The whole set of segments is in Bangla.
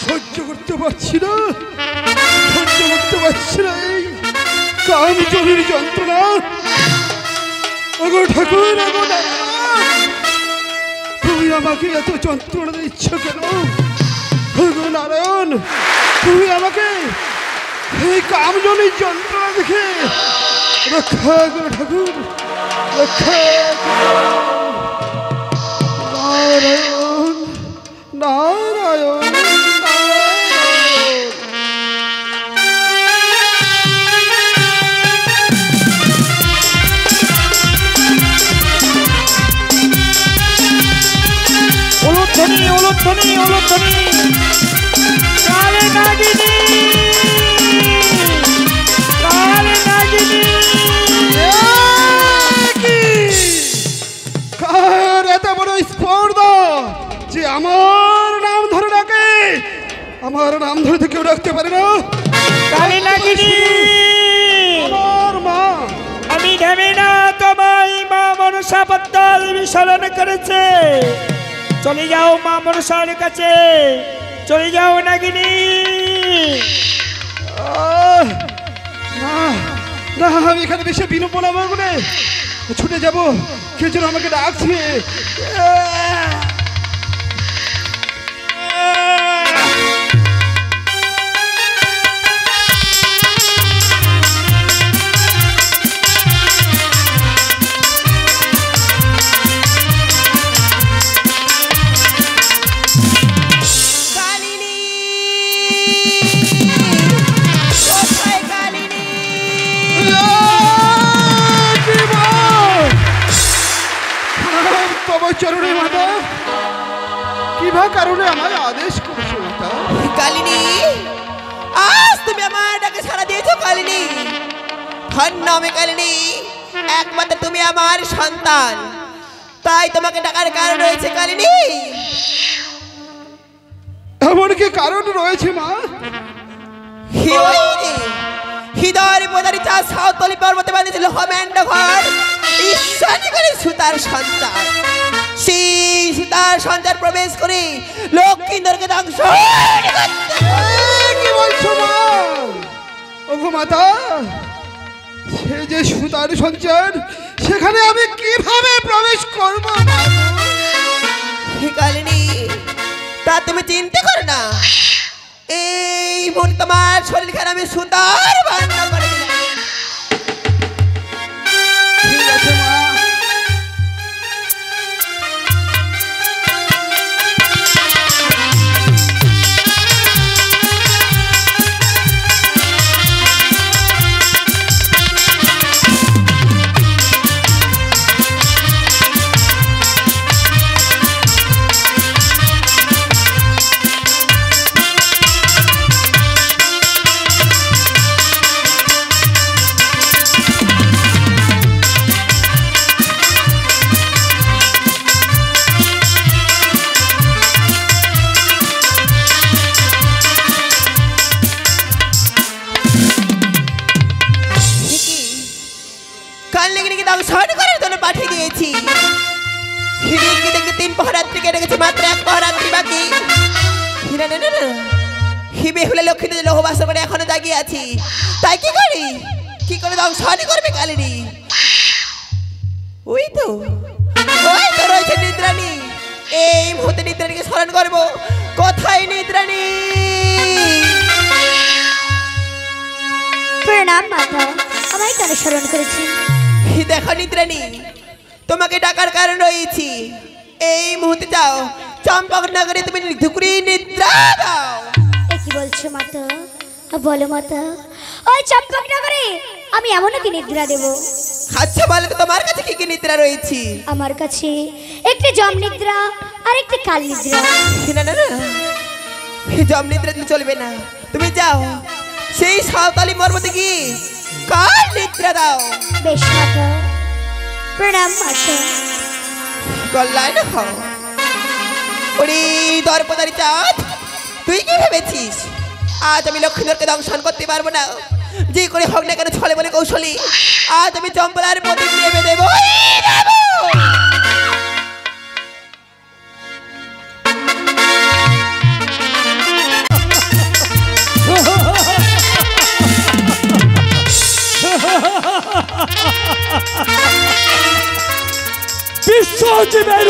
সহ্য করতে পারছি না, সহ্য করতে পারছি না এই কামজনির যন্ত্রণা। ওগো ঠাকুর, ওগো নারায়ণ, তুমি আমাকে এত যন্ত্রণা দিচ্ছ কেন? ওগো নারায়ণ, তুমি আমাকে এই কামজনির যন্ত্রণা দেখে রক্ষা করো ঠাকুর, রক্ষা করো। নারায়ণ, নারায়ণ, উলুধ্বনি উলুধ্বনি উলুধ্বনি, কালে নাগিনী, কালে নাগিনী। কার এত বড় স্পর্ধা যে আমার নাম ধরে ডাকে? আমার নাম ধরে তো কেউ ডাকতে পারে না। কালে নাগিনী, আমার মা। আমি ঘেমে না, তোমায় মা মনসা পদ্মা দেবী স্মরণ করেছে। চলে যাও মা মনসার কাছে, চলে যাও নাগিনী। না না, আমি এখানে বেশি বিলম্ব না করে ছুটে যাবো। কে যেন আমাকে ডাকছে। চরণে মাতা, কিবা কারণে আমায় আদেশ করেছো মাতা? কালিনী, আজ তুমি আমার ডাকে সাড়া দিয়েছো কালিনী। ধন্য আমি কালিনী, একমাত্র তুমি আমার সন্তান, তাই তোমাকে ডাকার কারণ রয়েছে কালিনী। এমন কি কারণ রয়েছে মা? হৃদয়ের প্রদারিতা সাঁওতালি পর্বতে বাঁধেছিল হোমেন্দ্র ঘর ঈশ্বরী করে সুতার সঞ্চার। সেই সুতার সঞ্চার প্রবেশ করে লক্ষ্মীন্দরকে ধ্বংস। কি বলছো মা? ওগো মাতা, সে যে সুতার সঞ্চার, সেখানে আমি কিভাবে প্রবেশ করব? কালিনী, তা তুমি চিন্তা করো না। এই মুহূর্তে তোমার শরীরখানে আমি সুতার বান্ধা করে দিলাম। ঠিক আছে মা। পাঠিয়ে দিয়েছি। হিড়িকে দেখতে 3 পহরাত্রী কেটে গেছে, মাত্র 1 পহরাত্রী বাকি। হিরা না না না, হিবে হলে লক্ষ্মী লোহবাস করে এখনো জাগিয়ে আছি। তাই কি করি, কি করে ধ্বংসহানি করবে কালিনী? ওই তো রয়েছে নিদ্রাণী। এই মুহূর্তে নিদ্রাণীকে স্মরণ করবো। কোথায় নিদ্রাণী? প্রণাম মাতা, আমায় কেন স্মরণ করেছি? দেখো নিদ্রাণী, তোমাকে ডাকার কারণ রয়েছি। এই মুহূর্তে যাও চম্পকনগরে, তুমি ধুকরি নিদ্রা দাও। কি বলছো মাতা? বলো মাতা, ওই চম্পকনগরে আমি এমন কি নিদ্রা দেব? আচ্ছা বলো তো, তোমার কাছে কি কি নিদ্রা রয়েছে? আমার কাছে একটি জম নিদ্রা আর একটি কাল নিদ্রা। না না না, জম নিদ্রা দিলে চলবে না। তুমি যাও সেই সাঁওতালি পর্বতে গিয়ে কাল নিদ্রা দাও। বেশ মাতা, প্রণাম মাতা। গল্লায় না খাও। ওরে দর্পদারি চাঁদ, তুই কি ভেবেছিস আজ আমি লক্ষ্মীধরকে দংশন করতে পারবো না? যে করে হোক না কেন, ছলে বলে কৌশলী আজ আমি চম্পলার প্রতীক নেমে দেব।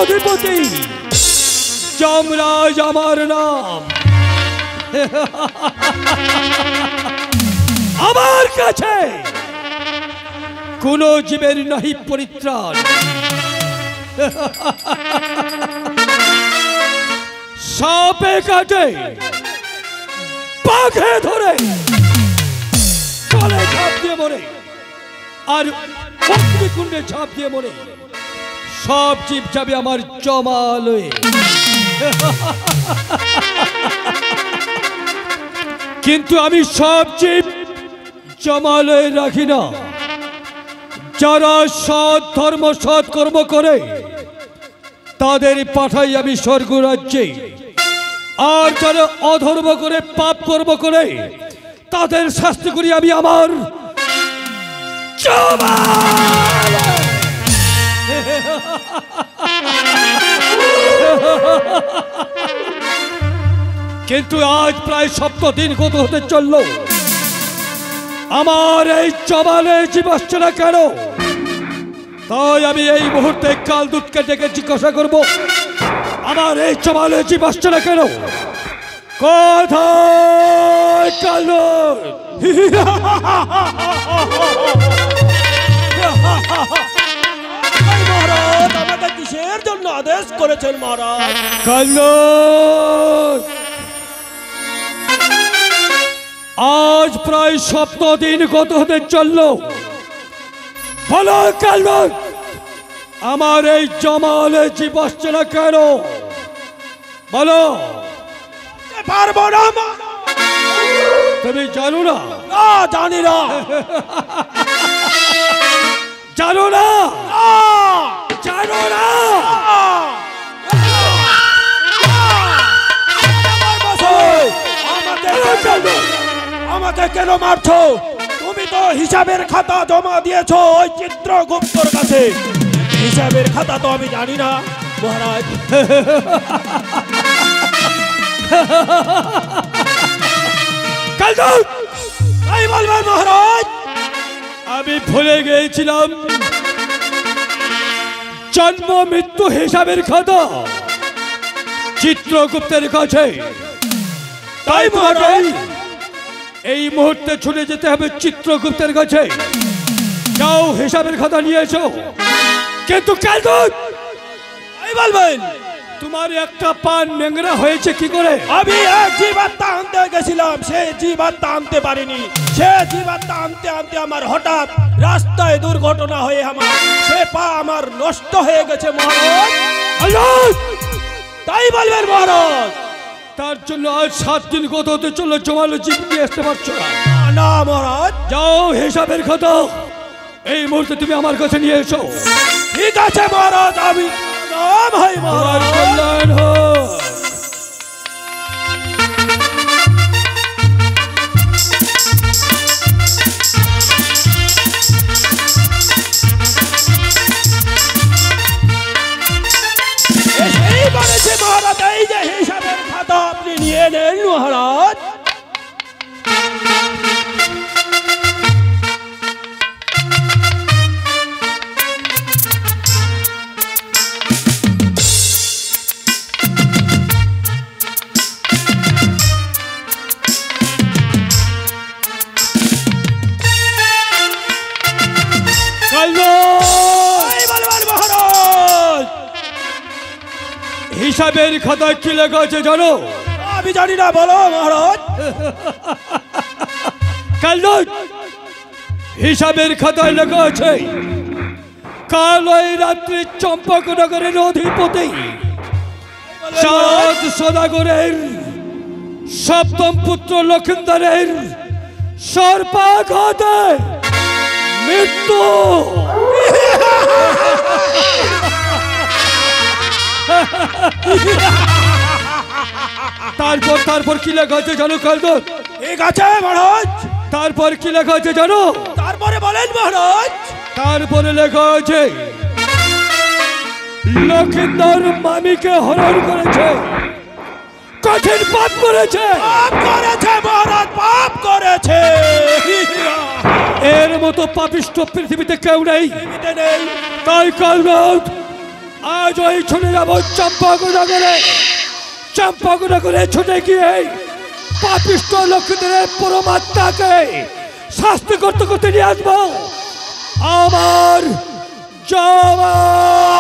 অধিপতি যমরাজ আমার নাম। আমার কাছে কোন জীবের নাহি পরিত্রাণ। সাপে কাটে, বাঘে ধরে, জলে ঝাঁপ দিয়ে মরে, আর অগ্নিকুণ্ডে ঝাঁপ দিয়ে মরে, সব জীব যাবে আমার জমালয়ে। কিন্তু আমি সব জীব জমালয়ে রাখি না। যারা সৎ ধর্ম সৎ কর্ম করে তাদের পাঠাই আমি স্বর্গরাজ্যে, আর যারা অধর্ম করে পাপ কর্ম করে তাদের শাস্তি করি আমি আমার জমালয়ে। কিন্তু আজ প্রায় 7 দিন গত হতে চলল, আমার এই জমালে জীব আসছে না কেন? তাই আমি এই মুহূর্তে কালদূতকে ডেকে জিজ্ঞাসা করব, আমার এই জমালে জীব আসছে না কেন? কোথায় কালদূত? মহারাজ আমাকে কিসের জন্য আদেশ করেছেন মহারাজ? কালদূত, আজ প্রায় 7 দিন গত হতে চলল। বলো কালদূত, আমার এই জমালে জীব আসছে না কেন? বলো। পারবো না। তুমি জানো না? না, জানি না। জানো না? জানো না? আমাকে কেন মারছো? তুমি তো হিসাবের খাতা জমা দিয়েছো ওই চিত্রগুপ্তর কাছে। হিসাবের খাতা তো আমি জানি না মহারাজ। কালদূত, তাই বলবেন মহারাজ? আমি ভুলে গিয়েছিলাম জন্ম মৃত্যু হিসাবের খাতা চিত্রগুপ্তের কাছে। তাই মহারাজ এই মুহূর্তে ছুটে যেতে হবে চিত্রগুপ্তের কাছে। যাও, হিসাবের খাতা নিয়ে এসো। কিন্তু কালদূত, তাই বলবেন? তোমার একটা পান নেংরা হয়েছে কি করে? আমি এক জীবাত্মা আনতে গেছিলাম, সে জীবাত্মা আনতে পারিনি। সে জীবাত্মা আনতে আনতে আমার হঠাৎ রাস্তায় দুর্ঘটনা হয়ে সে পা আমার নষ্ট হয়ে গেছে মহারাজ। তাই বলবেন মহারাজ? তার জন্য আজ 7 দিন গত হতে চললো, জমালে জীব নিয়ে আসতে পারছো না। না মহারাজ। যাও, হিসাবের খাতা এই মুহূর্তে তুমি আমার কাছে নিয়ে এসো। ঠিক আছে মহারাজ, আমি নাম হয় মহারাজ। কল্যাণ হোক। এই বলেছে মহারাজ, এই যে হিসাবের খাতা আপনি নিয়ে নেন মহারাজ। হিসাবের খাতায় কি লেখা আছে জানো? আমি জানি না, বলো মহারাজ। কালদূত, হিসাবের খাতায় লেখা আছে কাল ওই রাত্রি চম্পকনগরের অধিপতি চাঁদ সদাগরের 7ম পুত্র লক্ষিন্দরের সর্পাঘাতে মৃত্যু। তারপর কি লেখা আছে জানো কালদূত? ঠিক আছে মহারাজ। তারপর কি লেখা আছে জানো? তারপরে বলেন মহারাজ। তারপরে লেখা আছে লক্ষিন্দর মামিকে হরণ করেছে, কঠিন পাপ করেছে। পাপ করেছে মহারাজ, পাপ করেছে। এর মতো পাপিষ্ঠ পৃথিবীতে কেউ নেই। নেই। তাই কালদূত, আজ ওই ছুটে যাব চম্পকনগরে ছুটে গিয়ে পাপিষ্ঠ লক্ষ্মীদের পরমাত্মাকে শাস্তি করতে করতে নিয়ে আসবো আমার জামাই।